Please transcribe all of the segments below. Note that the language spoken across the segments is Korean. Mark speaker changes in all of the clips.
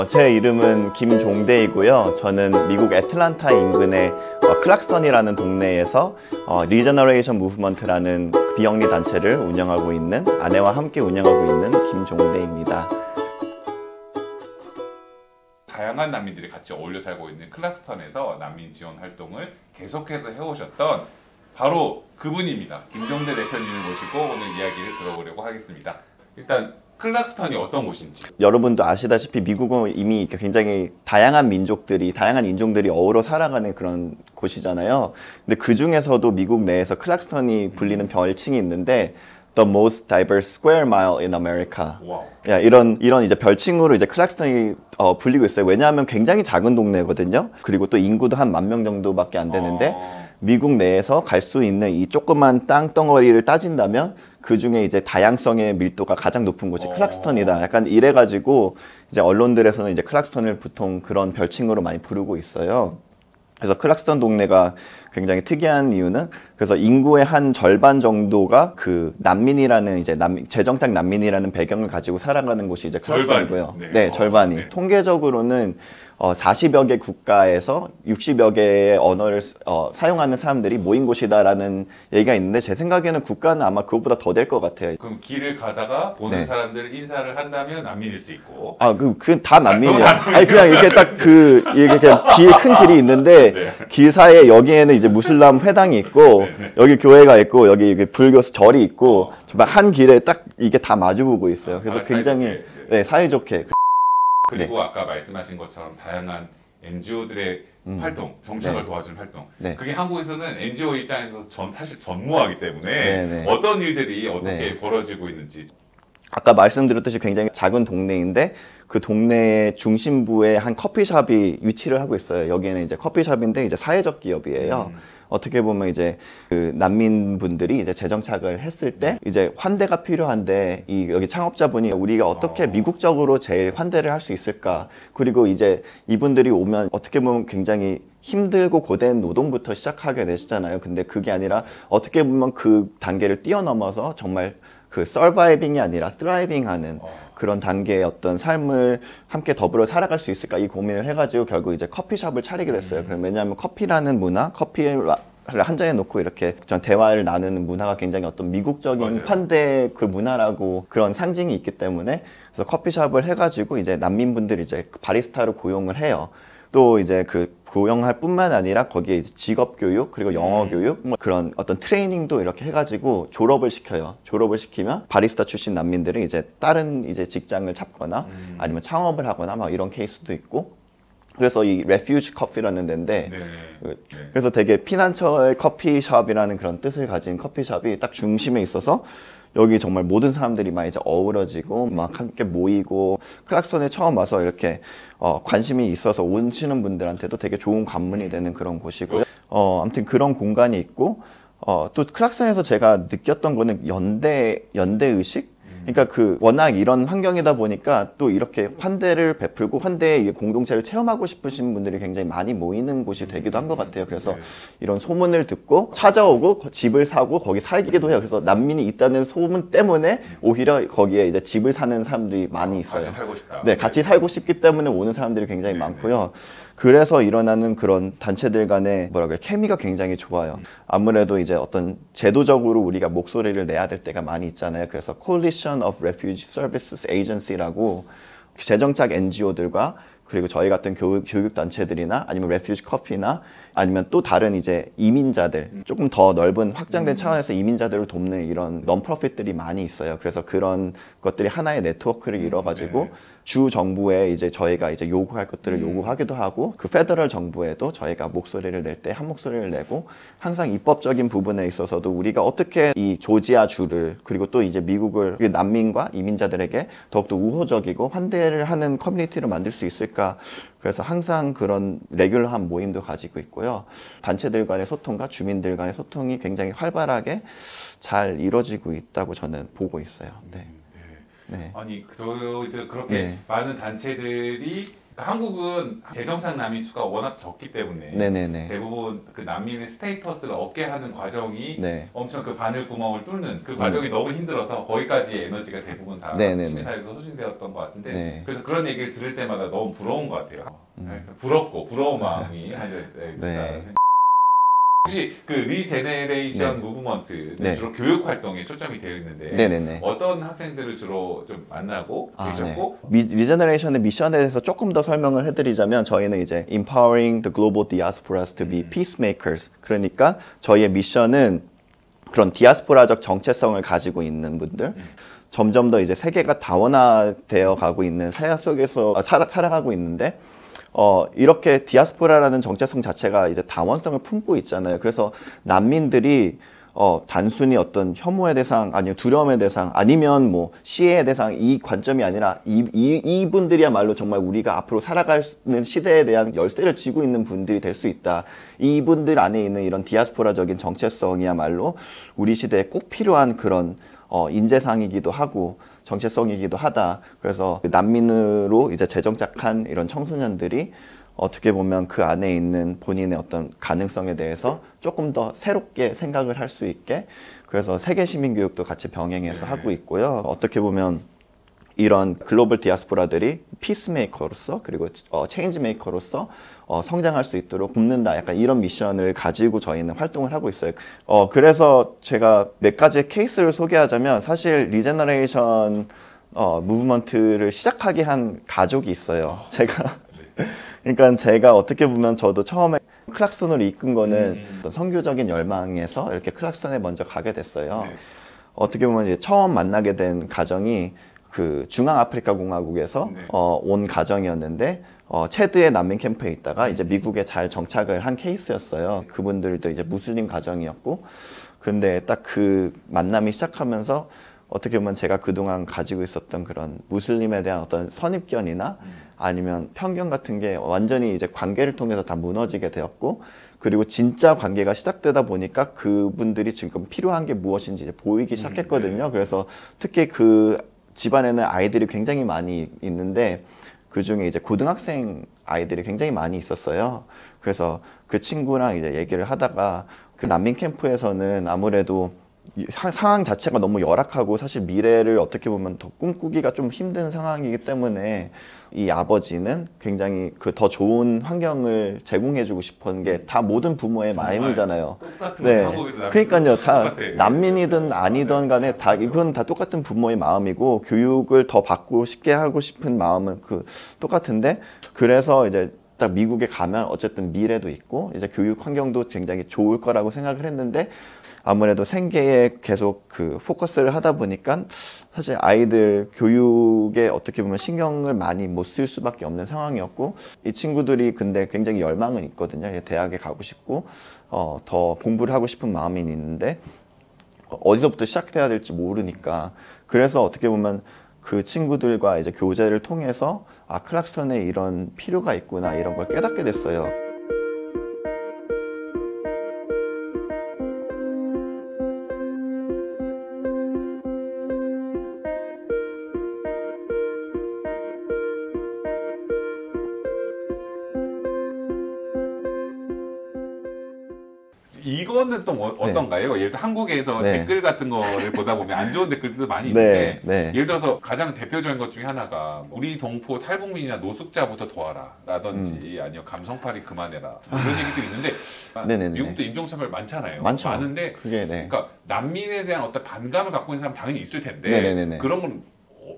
Speaker 1: 제 이름은 김종대이고요. 저는 미국 애틀란타 인근의 클락스턴이라는 동네에서 리저너레이션 무브먼트라는 비영리 단체를 운영하고 있는, 아내와 함께 운영하고 있는 김종대입니다.
Speaker 2: 다양한 난민들이 같이 어울려 살고 있는 클락스턴에서 난민 지원 활동을 계속해서 해오셨던 바로 그분입니다. 김종대 대표님을 모시고 오늘 이야기를 들어보려고 하겠습니다. 일단 클락스턴이 어떤 곳인지.
Speaker 1: 여러분도 아시다시피 미국은 이미 굉장히 다양한 민족들이, 다양한 인종들이 어우러 살아가는 그런 곳이잖아요. 근데 그 중에서도 미국 내에서 클락스턴이 불리는 별칭이 있는데 The most diverse square mile in America.
Speaker 2: 와우.
Speaker 1: 야, 이런 이제 별칭으로 이제 클락스턴이 불리고 있어요. 왜냐하면 굉장히 작은 동네거든요. 그리고 또 인구도 한 10,000명 정도밖에 안 되는데 미국 내에서 갈 수 있는 이 조그만 땅덩어리를 따진다면 그 중에 이제 다양성의 밀도가 가장 높은 곳이 클락스턴이다. 약간 이래가지고 이제 언론들에서는 이제 클락스턴을 보통 그런 별칭으로 많이 부르고 있어요. 그래서 클락스턴 동네가 굉장히 특이한 이유는, 그래서 인구의 한 절반 정도가 그 난민이라는 이제 재정착 난민이라는 배경을 가지고 살아가는 곳이 이제 클락스턴이고요. 네, 절반이.
Speaker 2: 네.
Speaker 1: 통계적으로는 40여 개 국가에서 60여 개의 언어를 사용하는 사람들이 모인 곳이다라는 얘기가 있는데, 제 생각에는 국가는 아마 그것보다 더 될 것 같아요.
Speaker 2: 그럼 길을 가다가 보는
Speaker 1: 네.
Speaker 2: 사람들 인사를 한다면 난민일 수 있고.
Speaker 1: 그 다 난민이야. 아니, 그냥 이렇게 딱 이렇게 큰 길이 있는데,
Speaker 2: 네.
Speaker 1: 길 사이에 여기에는 이제 무슬람 회당이 있고, 여기 교회가 있고, 여기 불교 절이 있고, 막 한 길에 딱 이게 다 마주보고 있어요. 그래서 굉장히
Speaker 2: 사이좋게.
Speaker 1: 네, 사이좋게.
Speaker 2: 그리고 아까 말씀하신 것처럼 다양한 NGO들의 활동, 정착을
Speaker 1: 네.
Speaker 2: 도와주는 활동.
Speaker 1: 네.
Speaker 2: 그게 한국에서는 NGO 입장에서 사실 전무하기 때문에
Speaker 1: 네.
Speaker 2: 어떤 일들이 어떻게
Speaker 1: 네.
Speaker 2: 벌어지고 있는지.
Speaker 1: 아까 말씀드렸듯이 굉장히 작은 동네인데, 그 동네의 중심부에 한 커피숍이 위치를 하고 있어요. 여기에는 이제 커피숍인데 이제 사회적 기업이에요. 어떻게 보면 이제 그 난민분들이 이제 재정착을 했을 때 이제 환대가 필요한데, 여기 창업자분이 우리가 어떻게 미국적으로 제일 환대를 할 수 있을까? 그리고 이제 이분들이 오면 어떻게 보면 굉장히 힘들고 고된 노동부터 시작하게 되시잖아요. 근데 그게 아니라 어떻게 보면 그 단계를 뛰어넘어서 정말 그 서바이빙이 아니라 트라이빙하는 그런 단계의 어떤 삶을 함께 더불어 살아갈 수 있을까, 이 고민을 해가지고 결국 이제 커피숍을 차리게 됐어요. 왜냐하면 커피라는 문화, 커피를 한 잔에 놓고 이렇게 대화를 나누는 문화가 굉장히 어떤 미국적인
Speaker 2: 맞아요.
Speaker 1: 환대 그 문화라고 그런 상징이 있기 때문에, 그래서 커피숍을 해가지고 이제 난민분들이 이제 바리스타로 고용을 해요. 또 이제 그 고용할 뿐만 아니라 거기에 이제 직업 교육, 그리고 영어 교육, 뭐 그런 어떤 트레이닝도 이렇게 해가지고 졸업을 시켜요. 졸업을 시키면 바리스타 출신 난민들은 이제 다른 이제 직장을 잡거나 아니면 창업을 하거나 막 이런 케이스도 있고. 그래서 이 레퓨지 커피라는 데인데, 그래서 되게 피난처의 커피숍이라는 그런 뜻을 가진 커피숍이 딱 중심에 있어서 여기 정말 모든 사람들이 막 이제 어우러지고 막 함께 모이고, 클락스턴에 처음 와서 이렇게 관심이 있어서 오시는 분들한테도 되게 좋은 관문이 되는 그런 곳이고요. 아무튼 그런 공간이 있고, 또 클락스턴에서 제가 느꼈던 거는 연대 의식? 그러니까 워낙 이런 환경이다 보니까 또 이렇게 환대를 베풀고 환대의 공동체를 체험하고 싶으신 분들이 굉장히 많이 모이는 곳이 되기도 한 것 같아요. 그래서 이런 소문을 듣고 찾아오고 집을 사고 거기 살기도 해요. 그래서 난민이 있다는 소문 때문에 오히려 거기에 이제 집을 사는 사람들이 많이 있어요.
Speaker 2: 같이 살고 싶다.
Speaker 1: 네, 같이 살고 싶기 때문에 오는 사람들이 굉장히 많고요. 그래서 일어나는 그런 단체들 간의 케미가 굉장히 좋아요. 아무래도 이제 어떤 제도적으로 우리가 목소리를 내야 될 때가 많이 있잖아요. 그래서 Coalition of Refugee Services Agency라고 재정착 NGO들과 그리고 저희 같은 교육단체들이나 아니면 레퓨지 커피나 아니면 또 다른 이제 이민자들, 조금 더 넓은 확장된 차원에서 이민자들을 돕는 이런 non-profit들이 많이 있어요. 그래서 그런 것들이 하나의 네트워크를 이뤄가지고 주 정부에 이제 저희가 이제 요구할 것들을 요구하기도 하고, 그 페더럴 정부에도 저희가 목소리를 낼 때 한 목소리를 내고, 항상 입법적인 부분에 있어서도 우리가 어떻게 이 조지아 주를, 그리고 또 이제 미국을 난민과 이민자들에게 더욱더 우호적이고 환대를 하는 커뮤니티를 만들 수 있을까. 그래서 항상 그런 레귤러한 모임도 가지고 있고요. 단체들 간의 소통과 주민들 간의 소통이 굉장히 활발하게 잘 이루어지고 있다고 저는 보고 있어요. 네.
Speaker 2: 아니, 저희들 그렇게 많은 단체들이 그러니까 한국은 재정상 난민 수가 워낙 적기 때문에
Speaker 1: 네네네.
Speaker 2: 대부분 그 난민의 스테이터스를 얻게 하는 과정이
Speaker 1: 네.
Speaker 2: 엄청 그 바늘 구멍을 뚫는 그 과정이 너무 힘들어서 거기까지의 에너지가 대부분 다
Speaker 1: 네네네.
Speaker 2: 시민사회에서 소진되었던 것 같은데
Speaker 1: 네.
Speaker 2: 그래서 그런 얘기를 들을 때마다 너무 부러운 것 같아요. 부럽고 부러운 마음이
Speaker 1: 네.
Speaker 2: 혹시 그 리제네레이션 무브먼트
Speaker 1: 네.
Speaker 2: 주로 교육 활동에 초점이 되어 있는데
Speaker 1: 네네네.
Speaker 2: 어떤 학생들을 주로 좀 만나고 계셨고
Speaker 1: 리제너레이션의 미션에 대해서 조금 더 설명을 해드리자면 저희는 이제 Empowering the Global Diasporas to be Peacemakers. 그러니까 저희의 미션은 그런 디아스포라적 정체성을 가지고 있는 분들, 점점 더 이제 세계가 다원화되어 가고 있는 사회 속에서 살아가고 있는데 이렇게 디아스포라라는 정체성 자체가 이제 다원성을 품고 있잖아요. 그래서 난민들이 단순히 어떤 혐오의 대상, 아니면 두려움의 대상, 아니면 뭐 시혜의 대상, 이 관점이 아니라 이분들이야말로 정말 우리가 앞으로 살아가는 시대에 대한 열쇠를 쥐고 있는 분들이 될 수 있다. 이분들 안에 있는 이런 디아스포라적인 정체성이야말로 우리 시대에 꼭 필요한 그런 인재상이기도 하고 정체성이기도 하다. 그래서 난민으로 이제 재정착한 이런 청소년들이 어떻게 보면 그 안에 있는 본인의 어떤 가능성에 대해서 조금 더 새롭게 생각을 할 수 있게, 그래서 세계 시민 교육도 같이 병행해서 하고 있고요. 어떻게 보면 이런 글로벌 디아스포라들이 피스메이커로서 그리고 체인지 메이커로서 성장할 수 있도록 돕는다, 약간 이런 미션을 가지고 저희는 활동을 하고 있어요. 그래서 제가 몇 가지 케이스를 소개하자면, 사실 리제너레이션 무브먼트를 시작하게 한 가족이 있어요. 그러니까 제가 어떻게 보면 저도 처음에 클락슨으로 이끈 거는 선교적인 열망에서 이렇게 클락슨에 먼저 가게 됐어요. 어떻게 보면 이제 처음 만나게 된 가정이 그 중앙아프리카 공화국에서 온 가정이었는데 체드의 난민 캠프에 있다가 이제 미국에 잘 정착을 한 케이스였어요. 그분들도 이제 무슬림 가정이었고, 그런데 딱 그 만남이 시작하면서 어떻게 보면 제가 그동안 가지고 있었던 그런 무슬림에 대한 어떤 선입견이나 아니면 편견 같은 게 완전히 이제 관계를 통해서 다 무너지게 되었고, 그리고 진짜 관계가 시작되다 보니까 그분들이 지금 필요한 게 무엇인지 이제 보이기 시작했거든요. 그래서 특히 그 집안에는 아이들이 굉장히 많이 있는데 그 중에 이제 고등학생 아이들이 굉장히 많이 있었어요. 그래서 그 친구랑 이제 얘기를 하다가 그 난민 캠프에서는 아무래도 상황 자체가 너무 열악하고 사실 미래를 어떻게 보면 더 꿈꾸기가 좀 힘든 상황이기 때문에 이 아버지는 굉장히 그 더 좋은 환경을 제공해주고 싶은 게 다 모든 부모의 마음이잖아요. 네, 그러니까요. 다 난민이든 아니든 간에 다 이건 다 똑같은 부모의 마음이고, 교육을 더 받고 싶게 하고 싶은 마음은 그 똑같은데, 그래서 이제 딱 미국에 가면 어쨌든 미래도 있고 이제 교육 환경도 굉장히 좋을 거라고 생각을 했는데, 아무래도 생계에 계속 그 포커스를 하다 보니까 사실 아이들 교육에 어떻게 보면 신경을 많이 못 쓸 수밖에 없는 상황이었고, 이 친구들이 근데 굉장히 열망은 있거든요. 대학에 가고 싶고 더 공부를 하고 싶은 마음이 있는데 어디서부터 시작해야 될지 모르니까, 그래서 어떻게 보면 그 친구들과 이제 교제를 통해서 클락슨에 이런 필요가 있구나, 이런 걸 깨닫게 됐어요.
Speaker 2: 이거는 또 어떤가요? 예를 들어 한국에서 댓글 같은 거를 보다 보면 안 좋은 댓글들도 많이 있는데 예를 들어서 가장 대표적인 것 중에 하나가 우리 동포 탈북민이나 노숙자부터 도와라 라든지 아니면 감성팔이 그만해라 이런 얘기들이 있는데 미국도 인종차별 많잖아요. 많은데 그러니까 난민에 대한 어떤 반감을 갖고 있는 사람 당연히 있을 텐데 그런 건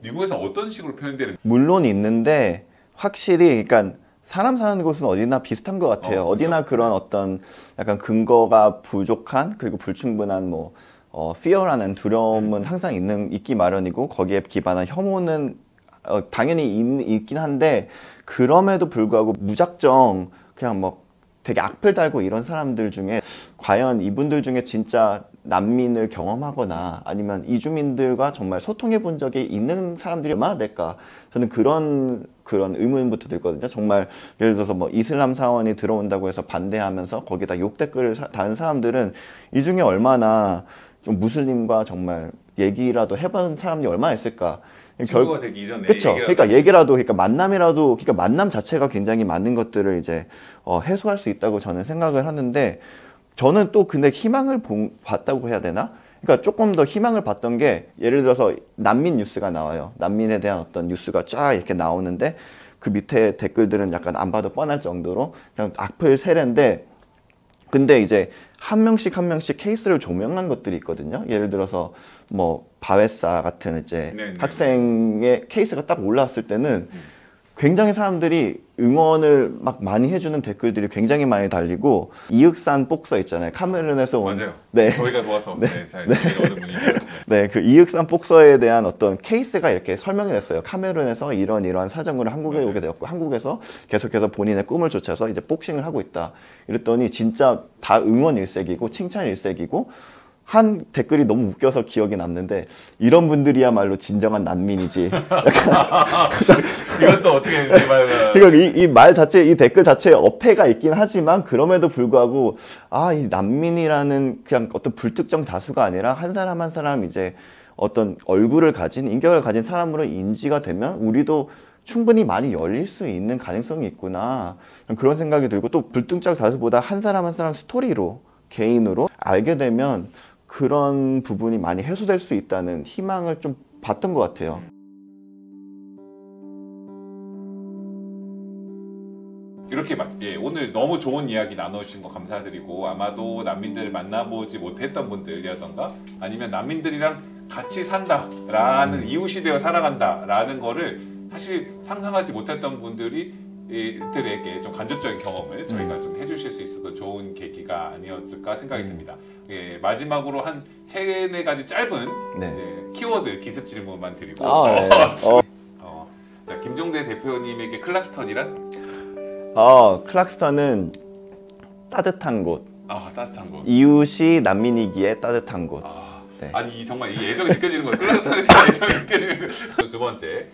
Speaker 2: 미국에서 어떤 식으로 표현되는?
Speaker 1: 물론 있는데 확실히 그러니까 사람 사는 곳은 어디나 비슷한 것 같아요. 어디나 그런 어떤 약간 근거가 부족한, 그리고 불충분한 뭐 fear라는 두려움은 항상 있기 마련이고, 거기에 기반한 혐오는 당연히 있긴 한데, 그럼에도 불구하고 무작정 그냥 뭐 되게 악플 달고 이런 사람들 중에 과연 이분들 중에 진짜 난민을 경험하거나 아니면 이주민들과 정말 소통해 본 적이 있는 사람들이 얼마나 될까? 저는 그런 의문부터 들거든요. 정말 예를 들어서 뭐 이슬람 사원이 들어온다고 해서 반대하면서 거기다 욕 댓글을 다는 사람들은 이 중에 얼마나 좀 무슬림과 정말 얘기라도 해본 사람들이 얼마나 있을까?
Speaker 2: 친구가 되기 이전에
Speaker 1: 그렇죠.
Speaker 2: 얘기라도.
Speaker 1: 그러니까 얘기라도, 그러니까 만남이라도, 그러니까 만남 자체가 굉장히 많은 것들을 이제 해소할 수 있다고 저는 생각을 하는데, 저는 또 근데 희망을 봤다고 해야 되나? 그러니까 조금 더 희망을 봤던 게, 예를 들어서 난민 뉴스가 나와요. 난민에 대한 어떤 뉴스가 쫙 이렇게 나오는데 그 밑에 댓글들은 약간 안 봐도 뻔할 정도로 그냥 악플 세례인데, 근데 이제 한 명씩 한 명씩 케이스를 조명한 것들이 있거든요. 예를 들어서 뭐 바웨사 같은 이제
Speaker 2: 네네.
Speaker 1: 학생의 케이스가 딱 올라왔을 때는 굉장히 사람들이 응원을 막 많이 해주는 댓글들이 굉장히 많이 달리고, 이윽산 복서 있잖아요. 카메룬에서 온.
Speaker 2: 맞아요.
Speaker 1: 네.
Speaker 2: 저희가 도와서 잘 얻은 분입니다.
Speaker 1: 네, 그 이윽산 복서에 대한 어떤 케이스가 이렇게 설명이 됐어요. 카메룬에서 이러한 사정으로 한국에
Speaker 2: 맞아요.
Speaker 1: 오게 되었고, 한국에서 계속해서 본인의 꿈을 쫓아서 이제 복싱을 하고 있다. 이랬더니 진짜 다 응원 일색이고 칭찬 일색이고, 한 댓글이 너무 웃겨서 기억에 남는데, 이런 분들이야말로 진정한 난민이지.
Speaker 2: 이것도 어떻게 했는지 말을.
Speaker 1: 그러니까 이 말 자체, 이 댓글 자체에 어폐가 있긴 하지만, 그럼에도 불구하고, 아, 이 난민이라는 그냥 어떤 불특정 다수가 아니라 한 사람 한 사람 이제 어떤 얼굴을 가진, 인격을 가진 사람으로 인지가 되면 우리도 충분히 많이 열릴 수 있는 가능성이 있구나. 그런 생각이 들고, 또 불특정 다수보다 한 사람 한 사람 스토리로, 개인으로 알게 되면 그런 부분이 많이 해소될 수 있다는 희망을 좀 봤던 것 같아요.
Speaker 2: 이렇게 오늘 너무 좋은 이야기 나눠주신 거 감사드리고, 아마도 난민들을 만나보지 못했던 분들이라던가 아니면 난민들이랑 같이 산다라는 이웃이 되어 살아간다라는 거를 사실 상상하지 못했던 분들에게 좀 간접적인 경험을 저희가 좀 해주실 수 있어서 좋은 계기가 아니었을까 생각이 듭니다. 마지막으로 한 3-4가지 짧은
Speaker 1: 네.
Speaker 2: 키워드 기습 질문만 드리고,
Speaker 1: 네.
Speaker 2: 자, 김종대 대표님에게 클락스턴이란?
Speaker 1: 클락스턴은 따뜻한 곳.
Speaker 2: 따뜻한 곳.
Speaker 1: 이웃이 난민이기에 따뜻한 곳. 네.
Speaker 2: 아니 정말 이 애정이 느껴지는 거예요. 클락스턴에 대한 애정이 느껴지는 거예요. 두 번째,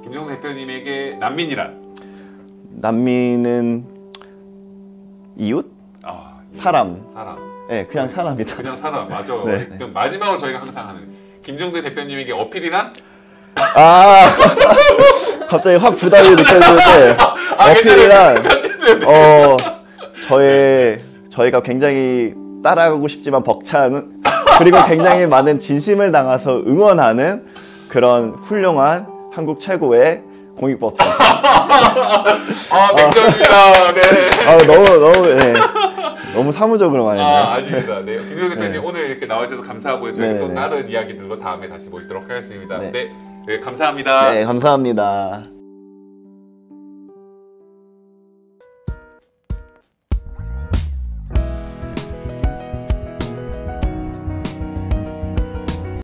Speaker 2: 김종대 대표님에게 난민이란?
Speaker 1: 난민은 이웃? 사람. 네, 그냥 사람이다.
Speaker 2: 그냥 사람, 맞아.
Speaker 1: 네.
Speaker 2: 그럼 마지막으로 저희가 항상 하는 김종대 대표님에게 어필이란?
Speaker 1: 갑자기 확 부담이 느껴지는데, 어필이란, 저희가 굉장히 따라가고 싶지만 벅찬, 그리고 굉장히 많은 진심을 담아서 응원하는 그런 훌륭한 한국 최고의 공익법사.
Speaker 2: 백점입니다. 네.
Speaker 1: 너무 사무적으로 많이 했네요.
Speaker 2: 아닙니다. 네. 김종대 대표님 오늘 이렇게 나와주셔서 감사하고요. 저희 또
Speaker 1: 네네.
Speaker 2: 다른 이야기 들고 다음에 다시 모시도록 하겠습니다.
Speaker 1: 네.
Speaker 2: 네, 감사합니다.
Speaker 1: 네, 감사합니다.